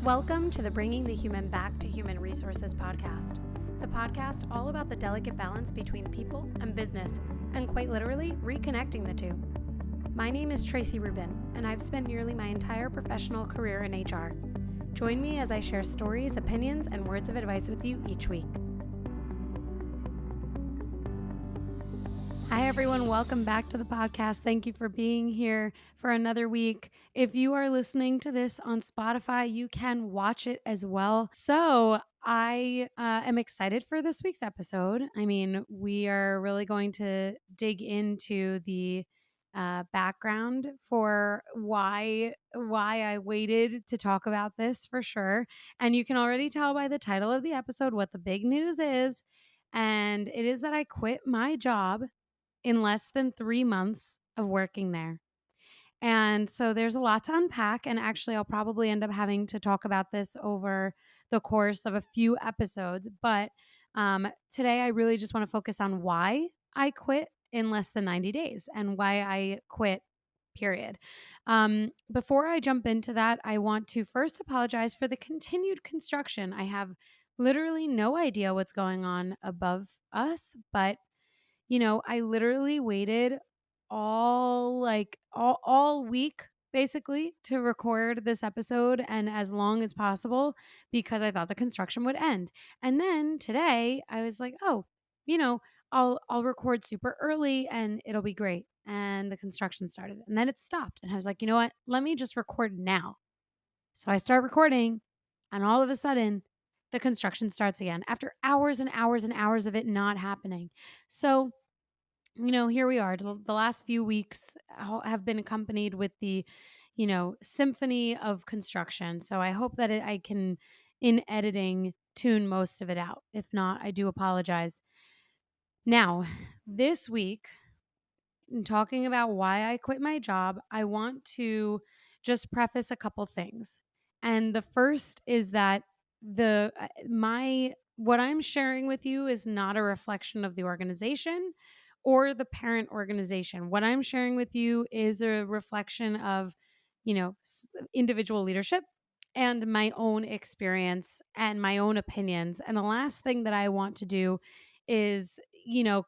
Welcome to the Bringing the Human Back to Human Resources podcast, the podcast all about the delicate balance between people and business, and quite literally, reconnecting the two. My name is Tracy Rubin, and I've spent nearly my entire professional career in HR. Join me as I share stories, opinions, and words of advice with you each week. Hi, everyone. Welcome back to the podcast. Thank you for being here for another week. If you are listening to this on Spotify, you can watch it as well. So I am excited for this week's episode. I mean, we are really going to dig into the background for why I waited to talk about this for sure. And you can already tell by the title of the episode what the big news is. And it is that I quit my job in less than 3 months of working there. And so there's a lot to unpack. And actually, I'll probably end up having to talk about this over the course of a few episodes. But today, I really just want to focus on why I quit in less than 90 days and why I quit, period. Before I jump into that, I want to first apologize for the continued construction. I have literally no idea what's going on above us, but I literally waited all week basically to record this episode and as long as possible because I thought the construction would end. And then today I was like, "Oh, you know, I'll record super early and it'll be great." And the construction started. And then it stopped. And I was like, "You know what? Let me just record now." So I start recording and all of a sudden the construction starts again after hours and hours and hours of it not happening. So here we are. The last few weeks have been accompanied with the, symphony of construction. So I hope that I can, in editing, tune most of it out. If not, I do apologize. Now, this week, in talking about why I quit my job, I want to just preface a couple things. And the first is that what I'm sharing with you is not a reflection of the organization or the parent organization. What I'm sharing with you is a reflection of, individual leadership and my own experience and my own opinions. And the last thing that I want to do is,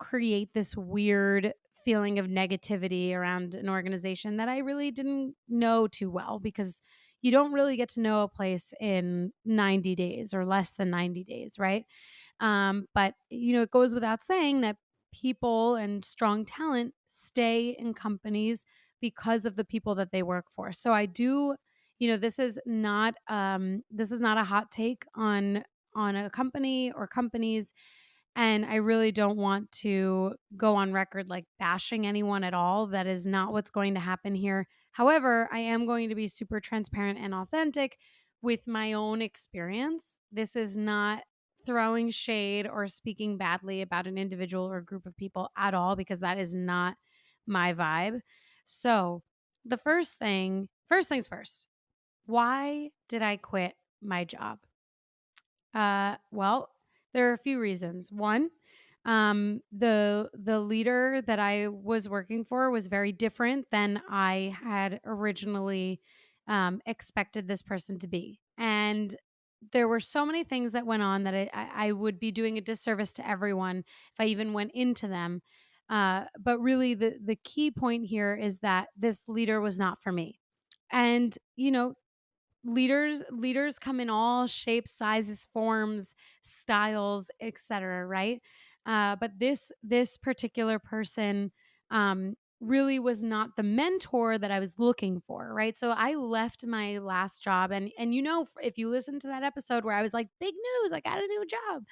create this weird feeling of negativity around an organization that I really didn't know too well, because you don't really get to know a place in 90 days or less than 90 days, right? But, it goes without saying that people and strong talent stay in companies because of the people that they work for. So I do, this is not a hot take on a company or companies. And I really don't want to go on record like bashing anyone at all. That is not what's going to happen here. However, I am going to be super transparent and authentic with my own experience. This is not throwing shade or speaking badly about an individual or group of people at all, because that is not my vibe. So, first things first, why did I quit my job? Well, there are a few reasons. One, the leader that I was working for was very different than I had originally expected this person to be, and there were so many things that went on that I would be doing a disservice to everyone if I even went into them. But really, the key point here is that this leader was not for me, and leaders come in all shapes, sizes, forms, styles, etc., right? But this particular person really was not the mentor that I was looking for, right? So I left my last job, and if you listen to that episode where I was like, big news, I got a new job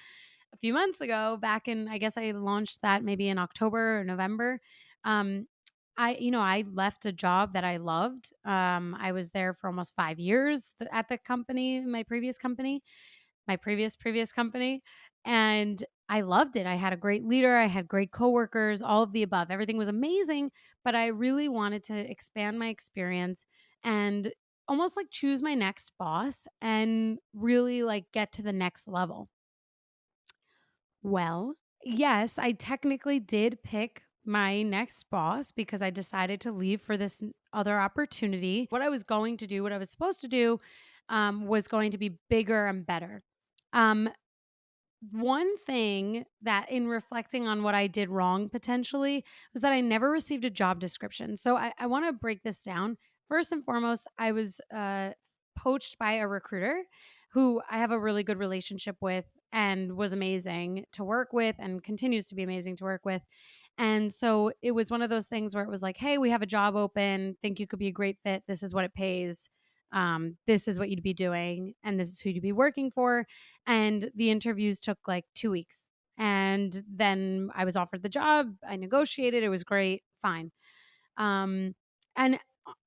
a few months ago, back in, I guess I launched that maybe in October or November. um I left a job that I loved. I was there for almost 5 years at the company, my previous company. And I loved it. I had a great leader. I had great coworkers, all of the above. Everything was amazing, but I really wanted to expand my experience and almost like choose my next boss and really like get to the next level. Well, yes, I technically did pick my next boss because I decided to leave for this other opportunity. What I was going to do, what I was supposed to do, was going to be bigger and better. Um, One thing that, in reflecting on what I did wrong potentially, was that I never received a job description. So I want to break this down. First and foremost, I was poached by a recruiter who I have a really good relationship with and was amazing to work with and continues to be amazing to work with. And so it was one of those things where it was like, hey, we have a job open. Think you could be a great fit. This is what it pays. This is what you'd be doing. And this is who you'd be working for. And the interviews took like 2 weeks. And then I was offered the job. I negotiated. It was great. Fine. Um, and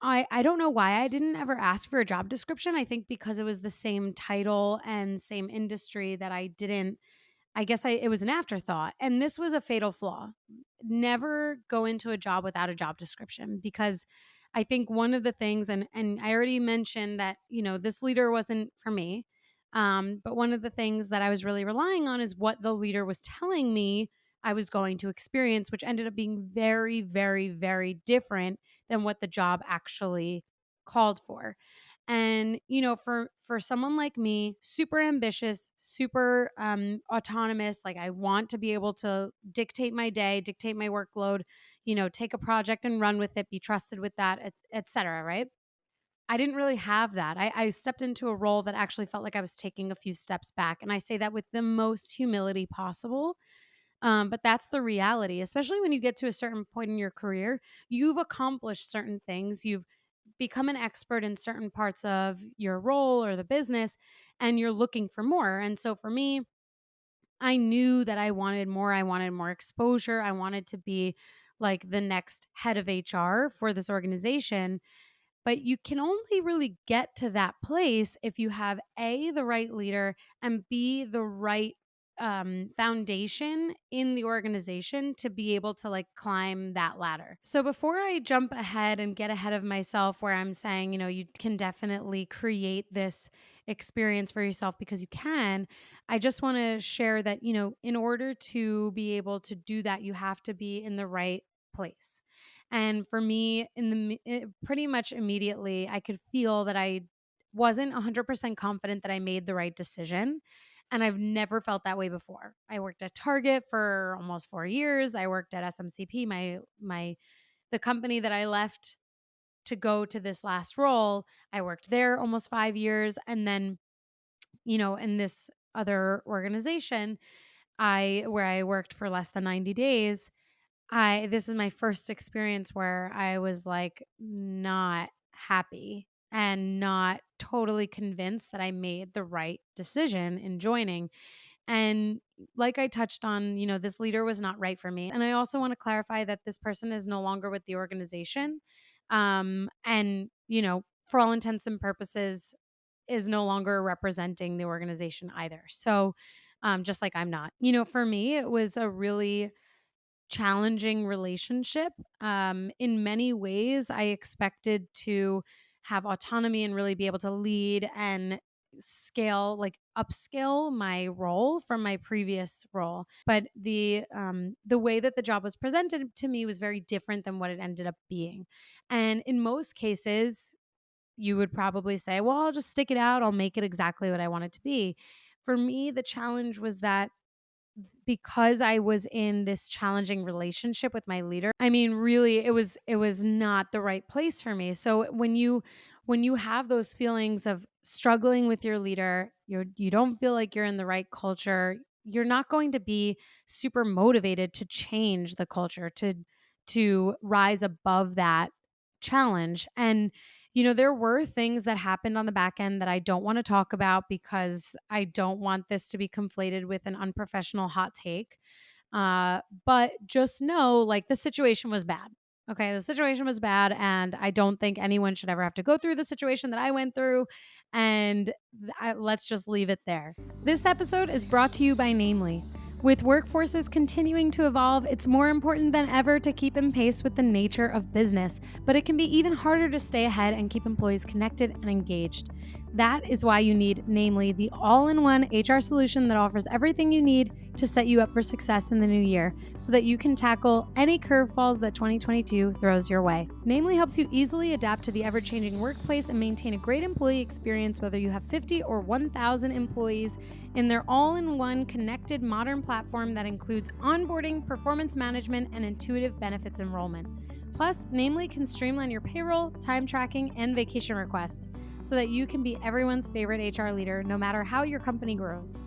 I don't know why I didn't ever ask for a job description. I think because it was the same title and same industry that I didn't, it was an afterthought. And this was a fatal flaw. Never go into a job without a job description, because I think one of the things, and I already mentioned that, this leader wasn't for me. But one of the things that I was really relying on is what the leader was telling me I was going to experience, which ended up being very, very, very different than what the job actually called for. And for someone like me, super ambitious, super autonomous, like I want to be able to dictate my day, dictate my workload, take a project and run with it, be trusted with that, et cetera, right? I didn't really have that. I stepped into a role that actually felt like I was taking a few steps back, and I say that with the most humility possible. But that's the reality, especially when you get to a certain point in your career. You've accomplished certain things. You've become an expert in certain parts of your role or the business, and you're looking for more. And so for me, I knew that I wanted more. I wanted more exposure. I wanted to be like the next head of HR for this organization. But you can only really get to that place if you have A, the right leader, and B, the right foundation in the organization to be able to like climb that ladder. So before I jump ahead and get ahead of myself, where I'm saying, you can definitely create this experience for yourself because you can, I just want to share that, in order to be able to do that, you have to be in the right place. And for me, pretty much immediately, I could feel that I wasn't 100% confident that I made the right decision. And I've never felt that way before. I worked at Target for almost 4 years. I worked at SMCP, the company that I left to go to this last role. I worked there almost 5 years. And then, in this other organization, where I worked for less than 90 days, this is my first experience where I was like not happy and not totally convinced that I made the right decision in joining. And like I touched on, this leader was not right for me. And I also want to clarify that this person is no longer with the organization. And, for all intents and purposes, is no longer representing the organization either. So, just like I'm not, for me, it was a really challenging relationship. In many ways, I expected to have autonomy and really be able to lead and upscale my role from my previous role. But the way that the job was presented to me was very different than what it ended up being. And in most cases, you would probably say, well, I'll just stick it out. I'll make it exactly what I want it to be. For me, the challenge was that because I was in this challenging relationship with my leader, I mean, really, it was not the right place for me. So when you have those feelings of struggling with your leader, you don't feel like you're in the right culture, you're not going to be super motivated to change the culture, to rise above that challenge. And there were things that happened on the back end that I don't want to talk about because I don't want this to be conflated with an unprofessional hot take. But just know, like, the situation was bad. Okay, the situation was bad, and I don't think anyone should ever have to go through the situation that I went through. And let's just leave it there. This episode is brought to you by Namely. With workforces continuing to evolve, it's more important than ever to keep in pace with the nature of business, but it can be even harder to stay ahead and keep employees connected and engaged. That is why you need Namely, the all-in-one HR solution that offers everything you need to set you up for success in the new year so that you can tackle any curveballs that 2022 throws your way. Namely helps you easily adapt to the ever-changing workplace and maintain a great employee experience whether you have 50 or 1,000 employees in their all-in-one connected modern platform that includes onboarding, performance management, and intuitive benefits enrollment. Plus, Namely can streamline your payroll, time tracking, and vacation requests so that you can be everyone's favorite HR leader no matter how your company grows.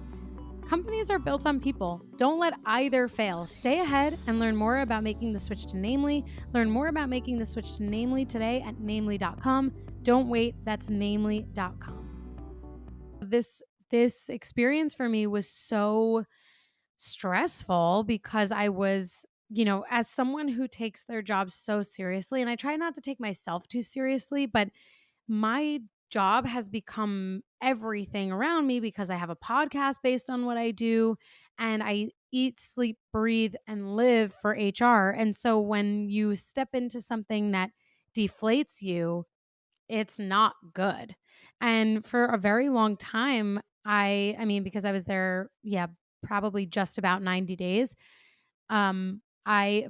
Companies are built on people. Don't let either fail. Stay ahead and learn more about making the switch to Namely. Learn more about making the switch to Namely today at namely.com. Don't wait, that's namely.com. This experience for me was so stressful because I was, as someone who takes their job so seriously, and I try not to take myself too seriously, but my job has become everything around me because I have a podcast based on what I do and I eat, sleep, breathe, and live for HR. And so when you step into something that deflates you, it's not good. And for a very long time, I mean, because I was there, yeah, probably just about 90 days. I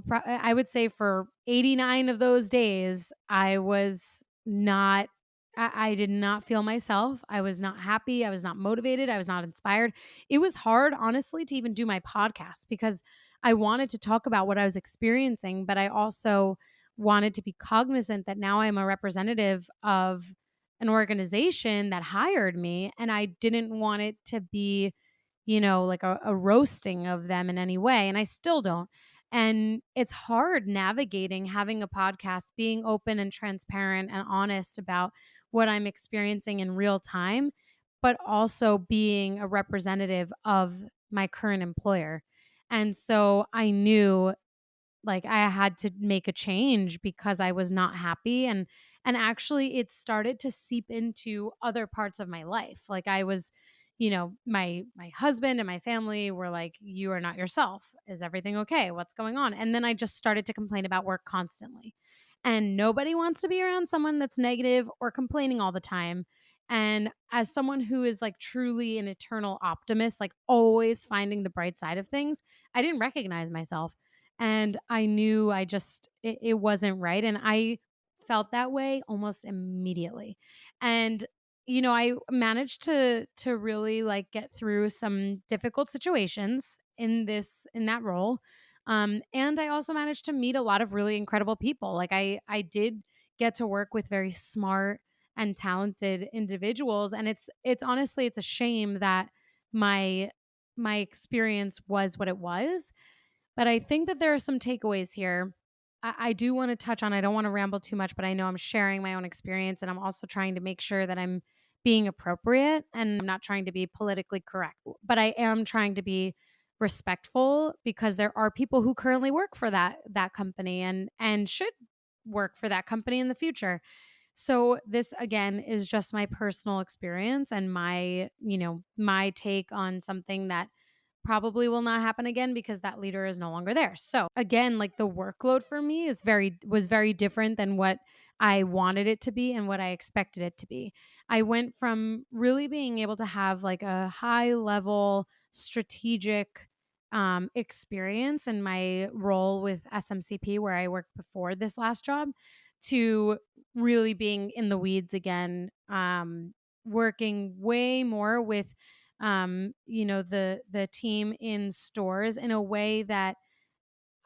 would say for 89 of those days, I was not I did not feel myself. I was not happy. I was not motivated. I was not inspired. It was hard, honestly, to even do my podcast because I wanted to talk about what I was experiencing, but I also wanted to be cognizant that now I'm a representative of an organization that hired me and I didn't want it to be, like a roasting of them in any way. And I still don't. And it's hard navigating having a podcast, being open and transparent and honest about what I'm experiencing in real time, but also being a representative of my current employer. And so I knew like I had to make a change because I was not happy and actually it started to seep into other parts of my life. Like I was, my husband and my family were like, you are not yourself. Is everything okay? What's going on? And then I just started to complain about work constantly. And nobody wants to be around someone that's negative or complaining all the time. And as someone who is like truly an eternal optimist, like always finding the bright side of things, I didn't recognize myself and I knew it wasn't right. And I felt that way almost immediately. And, I managed to really like get through some difficult situations in that role. And I also managed to meet a lot of really incredible people. Like I did get to work with very smart and talented individuals. And it's honestly, it's a shame that my my experience was what it was, but I think that there are some takeaways here. I do want to touch on, I don't want to ramble too much, but I know I'm sharing my own experience and I'm also trying to make sure that I'm being appropriate and I'm not trying to be politically correct, but I am trying to be respectful because there are people who currently work for that company and should work for that company in the future. So this again is just my personal experience and my take on something that probably will not happen again because that leader is no longer there. So again, like the workload for me was very different than what I wanted it to be and what I expected it to be. I went from really being able to have like a high level strategic experience in my role with SMCP where I worked before this last job to really being in the weeds again, working way more with the team in stores in a way that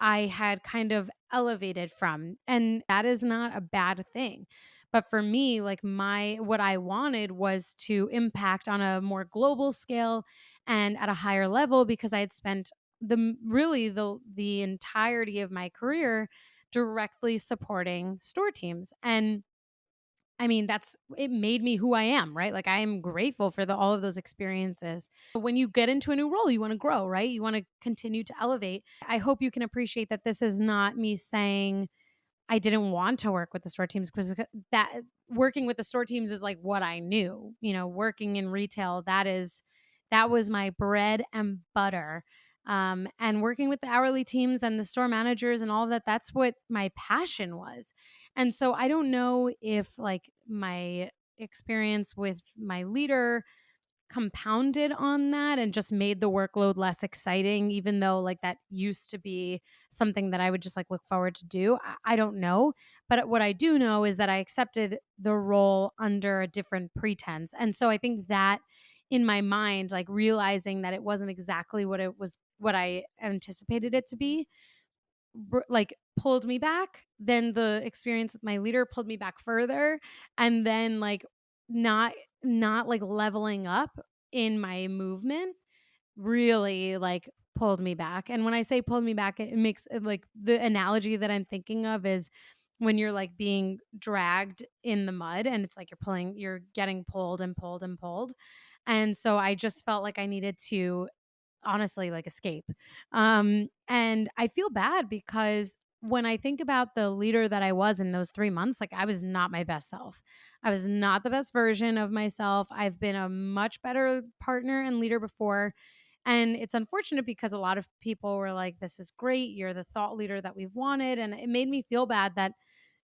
I had kind of elevated from. And that is not a bad thing. But for me, like my what I wanted was to impact on a more global scale and at a higher level because I had spent the entirety of my career directly supporting store teams. And I mean, it made me who I am, right? Like I am grateful for all of those experiences. When you get into a new role, you want to grow, right? You want to continue to elevate. I hope you can appreciate that this is not me saying I didn't want to work with the store teams because that working with the store teams is like what I knew. Working in retail, that was my bread and butter. And working with the hourly teams and the store managers and all of that, that's what my passion was. And so I don't know if like my experience with my leader compounded on that and just made the workload less exciting, even though like that used to be something that I would just like look forward to do. I don't know. But what I do know is that I accepted the role under a different pretense. And so I think that in my mind, like realizing that it wasn't exactly what I anticipated it to be, like pulled me back. Then the experience with my leader pulled me back further, and then like not not like leveling up in my movement really like pulled me back. And when I say pulled me back, it makes it like the analogy that I'm thinking of is when you're like being dragged in the mud and it's like you're getting pulled and pulled and pulled. And so I just felt like I needed to honestly like escape. And I feel bad because when I think about the leader that I was in those 3 months, like I was not my best self. I was not the best version of myself. I've been a much better partner and leader before. And it's unfortunate because a lot of people were like, this is great. You're the thought leader that we've wanted. And it made me feel bad that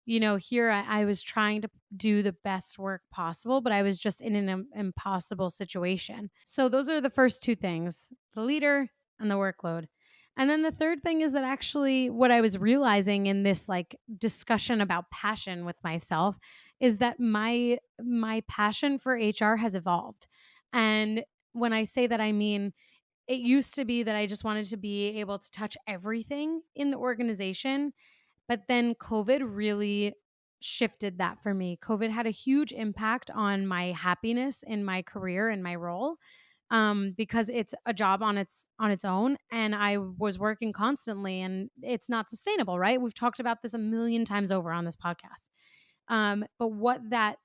here I was trying to do the best work possible, but I was just in an impossible situation. So those are the first two things, the leader and the workload. And then the third thing is that actually what I was realizing in this like discussion about passion with myself is that my passion for HR has evolved. And when I say that, I mean it used to be that I just wanted to be able to touch everything in the organization, but then COVID really shifted that for me. COVID had a huge impact on my happiness in my career and my role, because it's a job on its own, and I was working constantly, and it's not sustainable, right? We've talked about this a million times over on this podcast. But what that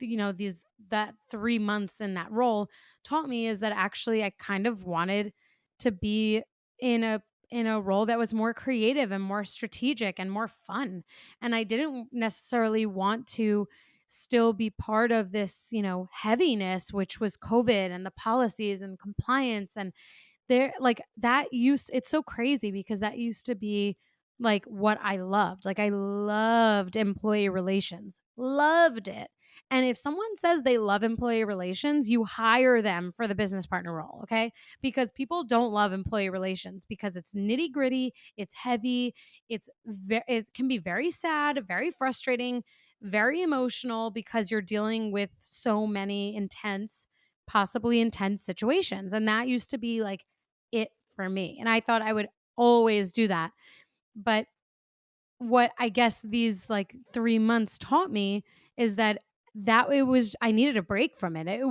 these that 3 months in that role taught me is that actually I kind of wanted to be in a role that was more creative and more strategic and more fun. And I didn't necessarily want to still be part of this, heaviness, which was COVID and the policies and compliance. And there like that used it's so crazy because that used to be like what I loved. Like I loved employee relations. Loved it. And if someone says they love employee relations, you hire them for the business partner role, okay? Because people don't love employee relations because it's nitty-gritty, it's heavy, it can be very sad, very frustrating, very emotional because you're dealing with so many possibly intense situations. And that used to be like it for me. And I thought I would always do that. But what I guess these like 3 months taught me is that it was I needed a break from it. I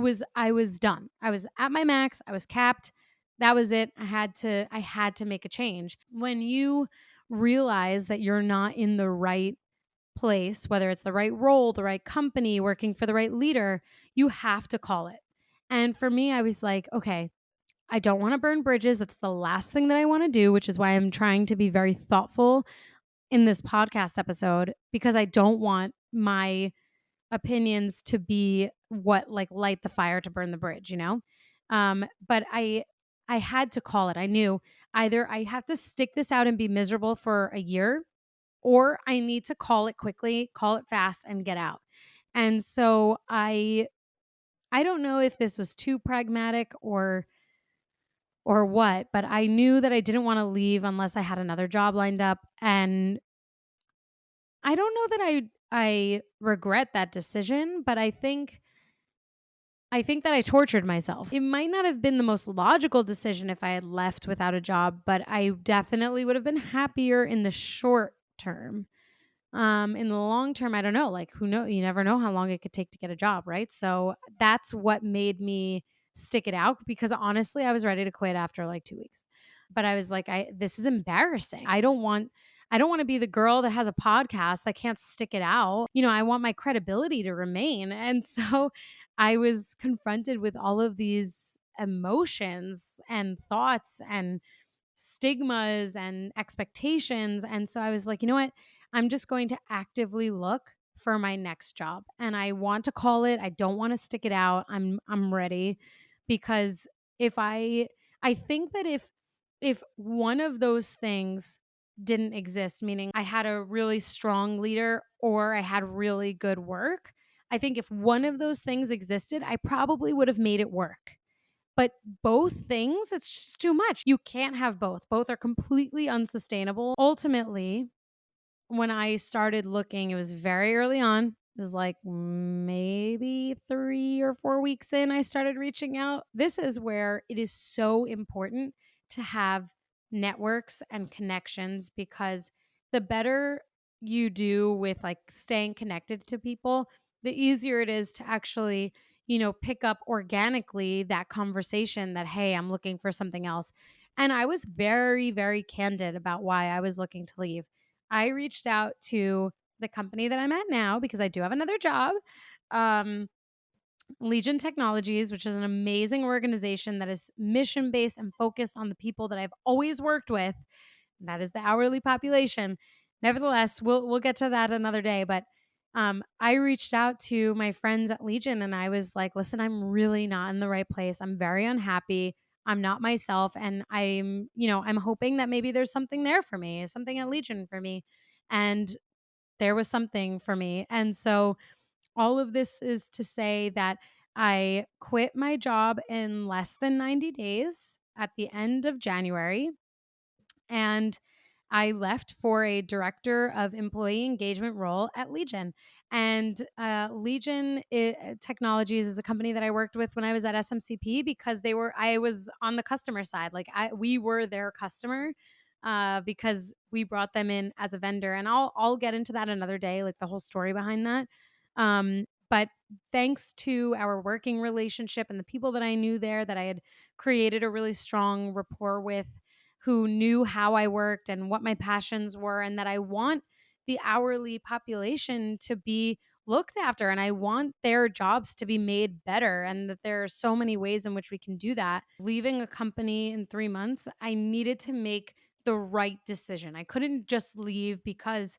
was done. I was at my max. I was capped. That was it. I had to make a change. When you realize that you're not in the right place, whether it's the right role, the right company, working for the right leader, you have to call it. And for me, I was like, okay, I don't want to burn bridges. That's the last thing that I want to do, which is why I'm trying to be very thoughtful in this podcast episode because I don't want my opinions to be what like light the fire to burn the bridge. But I had to call it. I knew either I have to stick this out and be miserable for a year, or I need to call it quickly, call it fast and get out. And so I don't know if this was too pragmatic or what, but I knew that I didn't want to leave unless I had another job lined up. And I don't know that I regret that decision, but I think that I tortured myself. It might not have been the most logical decision if I had left without a job, but I definitely would have been happier in the short term. In the long term, I don't know. Like, who knows? You never know how long it could take to get a job, right? So that's what made me stick it out because honestly, I was ready to quit after like 2 weeks. But I was like, this is embarrassing. I don't want to be the girl that has a podcast that can't stick it out. I want my credibility to remain. And so I was confronted with all of these emotions and thoughts and stigmas and expectations. And so I was like, you know what? I'm just going to actively look for my next job. And I want to call it. I don't want to stick it out. I'm ready because if I think that if one of those things didn't exist, meaning I had a really strong leader or I had really good work, I think if one of those things existed, I probably would have made it work. But both things, it's just too much. You can't have both. Both are completely unsustainable. Ultimately, when I started looking, it was very early on. It was like maybe 3 or 4 weeks in, I started reaching out. This is where it is so important to have networks and connections, because the better you do with like staying connected to people, the easier it is to actually, pick up organically that conversation that, hey, I'm looking for something else. And I was very, very candid about why I was looking to leave. I reached out to the company that I'm at now because I do have another job, um, Legion Technologies, which is an amazing organization that is mission based and focused on the people that I've always worked with. That is the hourly population. Nevertheless, we'll get to that another day. But I reached out to my friends at Legion and I was like, listen, I'm really not in the right place. I'm very unhappy. I'm not myself. And I'm hoping that maybe there's something there for me, something at Legion for me. And there was something for me. And so all of this is to say that I quit my job in less than 90 days at the end of January, and I left for a director of employee engagement role at Legion. And Legion Technologies is a company that I worked with when I was at SMCP, because I was on the customer side. Like we were their customer, because we brought them in as a vendor. And I'll get into that another day, like the whole story behind that. But thanks to our working relationship and the people that I knew there, that I had created a really strong rapport with, who knew how I worked and what my passions were, and that I want the hourly population to be looked after and I want their jobs to be made better, and that there are so many ways in which we can do that. Leaving a company in 3 months, I needed to make the right decision. I couldn't just leave, because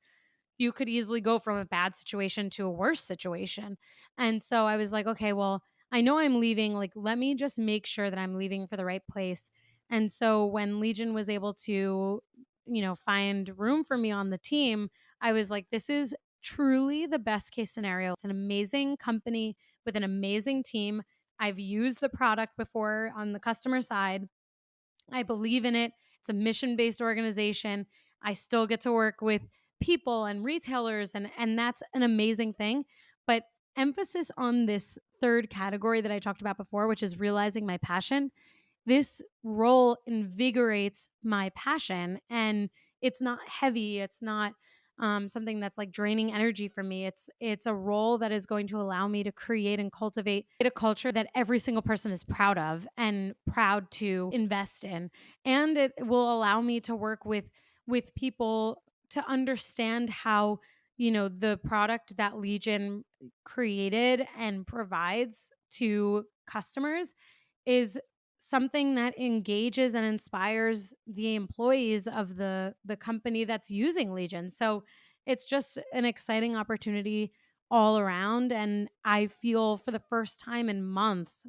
you could easily go from a bad situation to a worse situation. And so I was like, okay, well, I know I'm leaving. Like, let me just make sure that I'm leaving for the right place. And so when Legion was able to, find room for me on the team, I was like, this is truly the best case scenario. It's an amazing company with an amazing team. I've used the product before on the customer side. I believe in it. It's a mission based organization. I still get to work with people and retailers, and that's an amazing thing. But emphasis on this third category that I talked about before, which is realizing my passion. This role invigorates my passion, and it's not heavy. It's not something that's like draining energy from me. It's a role that is going to allow me to create and cultivate a culture that every single person is proud of and proud to invest in, and it will allow me to work with people to understand how, the product that Legion created and provides to customers is something that engages and inspires the employees of the company that's using Legion. So it's just an exciting opportunity all around, and I feel for the first time in months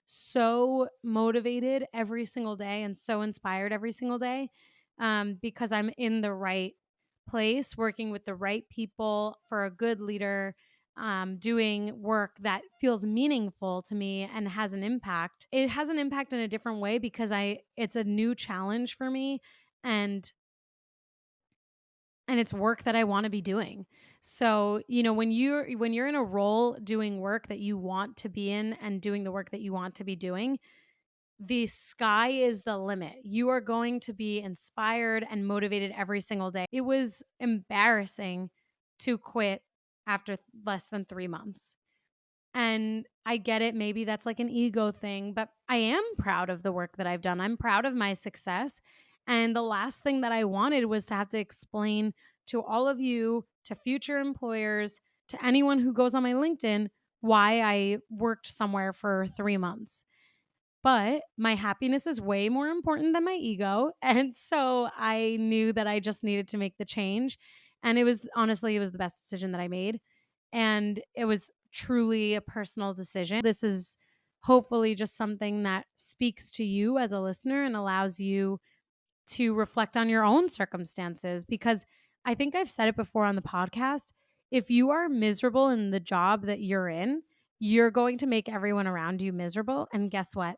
so motivated every single day and so inspired every single day, because I'm in the right place, working with the right people for a good leader, doing work that feels meaningful to me and has an impact. It has an impact in a different way because it's a new challenge for me, and it's work that I want to be doing. So, when you're in a role doing work that you want to be in and doing the work that you want to be doing, the sky is the limit. You are going to be inspired and motivated every single day. It was embarrassing to quit after less than 3 months. And I get it. Maybe that's like an ego thing, but I am proud of the work that I've done. I'm proud of my success. And the last thing that I wanted was to have to explain to all of you, to future employers, to anyone who goes on my LinkedIn, why I worked somewhere for 3 months. But my happiness is way more important than my ego. And so I knew that I just needed to make the change. And it was the best decision that I made. And it was truly a personal decision. This is hopefully just something that speaks to you as a listener and allows you to reflect on your own circumstances, because I think I've said it before on the podcast. If you are miserable in the job that you're in, you're going to make everyone around you miserable. And guess what?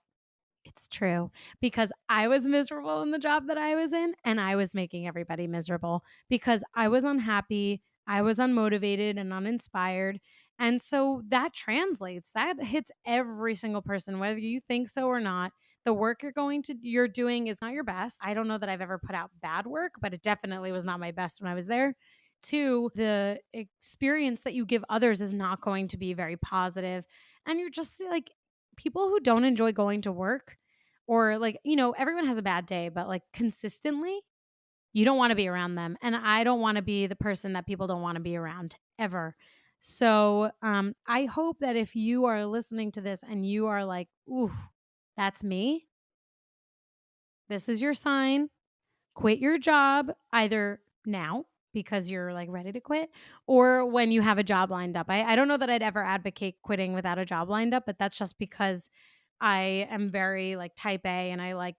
It's true because I was miserable in the job that I was in, and I was making everybody miserable because I was unhappy, I was unmotivated and uninspired. And so that translates. That hits every single person whether you think so or not. The work you're doing is not your best. I don't know that I've ever put out bad work, but it definitely was not my best when I was there. Two, the experience that you give others is not going to be very positive. And you're just like, people who don't enjoy going to work, or like, everyone has a bad day, but like consistently, you don't want to be around them. And I don't want to be the person that people don't want to be around ever. So I hope that if you are listening to this and you are like, ooh, that's me, this is your sign. Quit your job either now because you're like ready to quit, or when you have a job lined up. I don't know that I'd ever advocate quitting without a job lined up, but that's just because I am very like type A and I like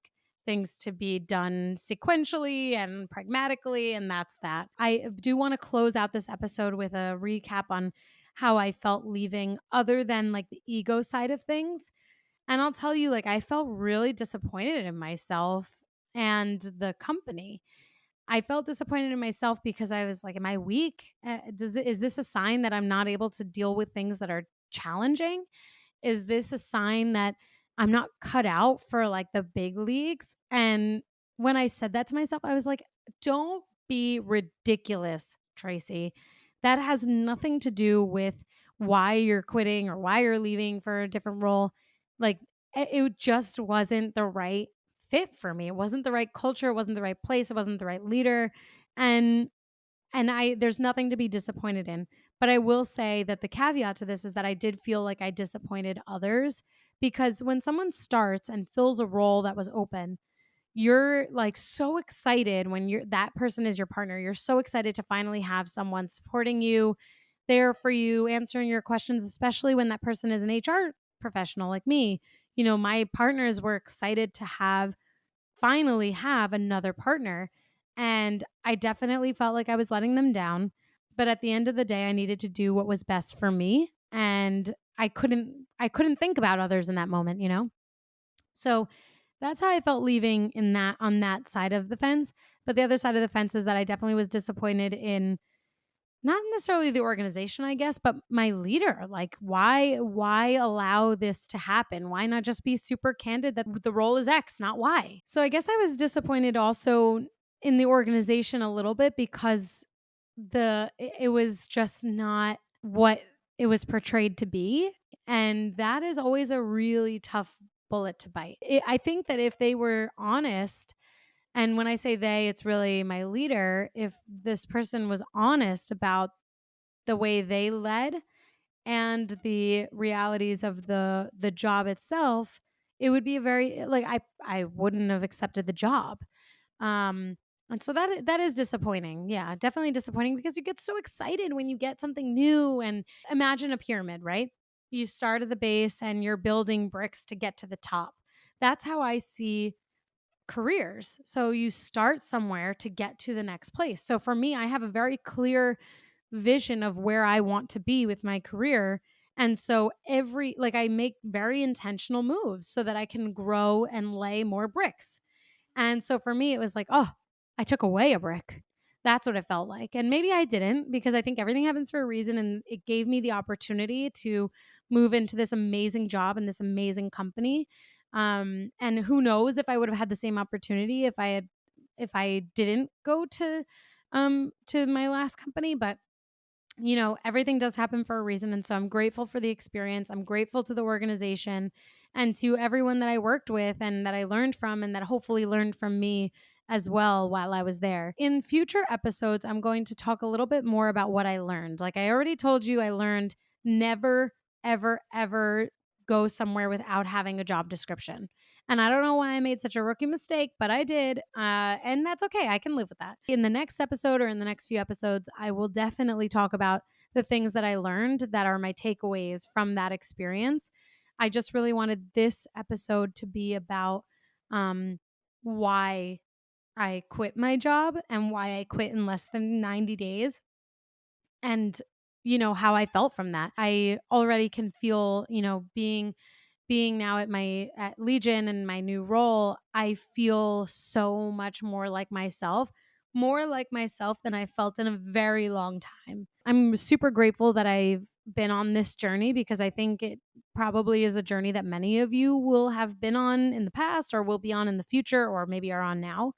things to be done sequentially and pragmatically. And that's that. I do want to close out this episode with a recap on how I felt leaving, other than like the ego side of things. And I'll tell you, like, I felt really disappointed in myself and the company. I felt disappointed in myself because I was like, am I weak? Is this a sign that I'm not able to deal with things that are challenging? Is this a sign that I'm not cut out for like the big leagues? And when I said that to myself, I was like, don't be ridiculous, Tracy. That has nothing to do with why you're quitting or why you're leaving for a different role. Like, it just wasn't the right fit for me. It wasn't the right culture. It wasn't the right place. It wasn't the right leader. And there's nothing to be disappointed in. But I will say that the caveat to this is that I did feel like I disappointed others, because when someone starts and fills a role that was open, you're like so excited when that person is your partner. You're so excited to finally have someone supporting you, there for you, answering your questions, especially when that person is an HR professional like me. My partners were excited to finally have another partner. And I definitely felt like I was letting them down. But at the end of the day, I needed to do what was best for me. And I couldn't think about others in that moment. So that's how I felt leaving on that side of the fence. But the other side of the fence is that I definitely was disappointed in not necessarily the organization, I guess, but my leader. Like, why allow this to happen? Why not just be super candid that the role is X, not Y? So I guess I was disappointed also in the organization a little bit, because it was just not what it was portrayed to be. And that is always a really tough bullet to bite. I think that if they were honest, and when I say they, it's really my leader, if this person was honest about the way they led and the realities of the job itself, it would be a very like I wouldn't have accepted the job. Um and so that is disappointing. Yeah, definitely disappointing, because you get so excited when you get something new. And imagine a pyramid, right? You start at the base and you're building bricks to get to the top. That's how I see careers. So you start somewhere to get to the next place. So for me, I have a very clear vision of where I want to be with my career. And so I make very intentional moves so that I can grow and lay more bricks. And so for me, it was like, oh, I took away a brick. That's what it felt like. And maybe I didn't, because I think everything happens for a reason. And it gave me the opportunity to move into this amazing job and this amazing company. And who knows if I would have had the same opportunity if I didn't go to my last company. But everything does happen for a reason. And so I'm grateful for the experience. I'm grateful to the organization and to everyone that I worked with and that I learned from, and that hopefully learned from me as well while I was there. In future episodes, I'm going to talk a little bit more about what I learned. Like I already told you, I learned never, ever, ever go somewhere without having a job description. And I don't know why I made such a rookie mistake, but I did. And that's okay. I can live with that. In the next episode, or in the next few episodes, I will definitely talk about the things that I learned that are my takeaways from that experience. I just really wanted this episode to be about why I quit my job and why I quit in less than 90 days. And how I felt from that. I already can feel, being now at Legion and my new role, I feel so much more like myself than I felt in a very long time. I'm super grateful that I've been on this journey because I think it probably is a journey that many of you will have been on in the past or will be on in the future or maybe are on now.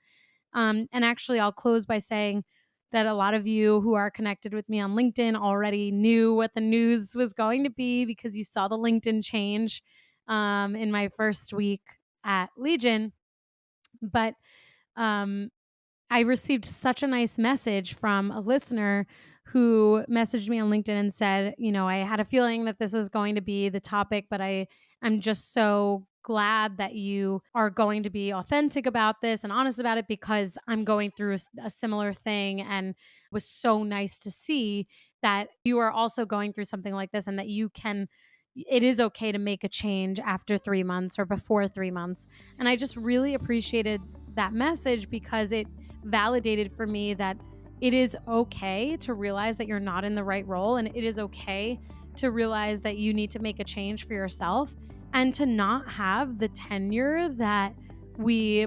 And actually, I'll close by saying that a lot of you who are connected with me on LinkedIn already knew what the news was going to be because you saw the LinkedIn change in my first week at Legion. But um, I received such a nice message from a listener who messaged me on LinkedIn and said, I had a feeling that this was going to be the topic, but I'm just so glad that you are going to be authentic about this and honest about it because I'm going through a similar thing. And it was so nice to see that you are also going through something like this and that it is okay to make a change after 3 months or before 3 months. And I just really appreciated that message because it validated for me that it is okay to realize that you're not in the right role, and it is okay to realize that you need to make a change for yourself and to not have the tenure that we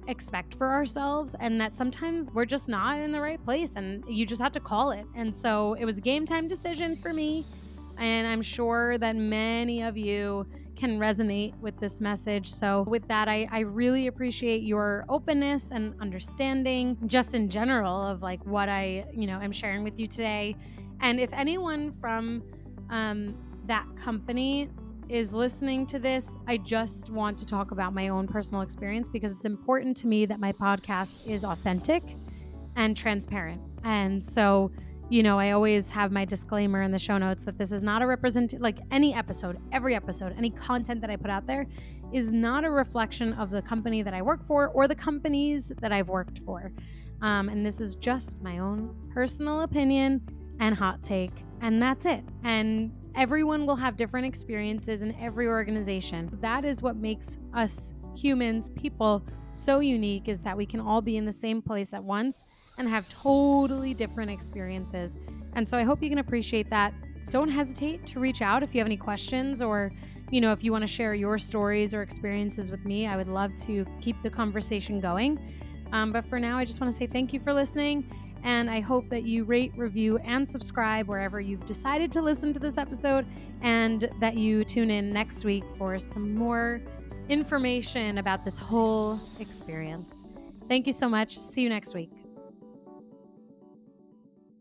expect for ourselves, and that sometimes we're just not in the right place and you just have to call it. And so it was a game time decision for me, and I'm sure that many of you can resonate with this message. So, with that, I really appreciate your openness and understanding, just in general, of like what I'm sharing with you today. And if anyone from that company is listening to this, I just want to talk about my own personal experience because it's important to me that my podcast is authentic and transparent. And so, I always have my disclaimer in the show notes that this is not a every episode, any content that I put out there is not a reflection of the company that I work for or the companies that I've worked for. And this is just my own personal opinion and hot take. And that's it. And everyone will have different experiences in every organization. That is what makes us humans, people, so unique, is that we can all be in the same place at once and have totally different experiences. And so I hope you can appreciate that. Don't hesitate to reach out if you have any questions or, if you want to share your stories or experiences with me. I would love to keep the conversation going. But for now, I just want to say thank you for listening. And I hope that you rate, review, and subscribe wherever you've decided to listen to this episode, and that you tune in next week for some more information about this whole experience. Thank you so much. See you next week.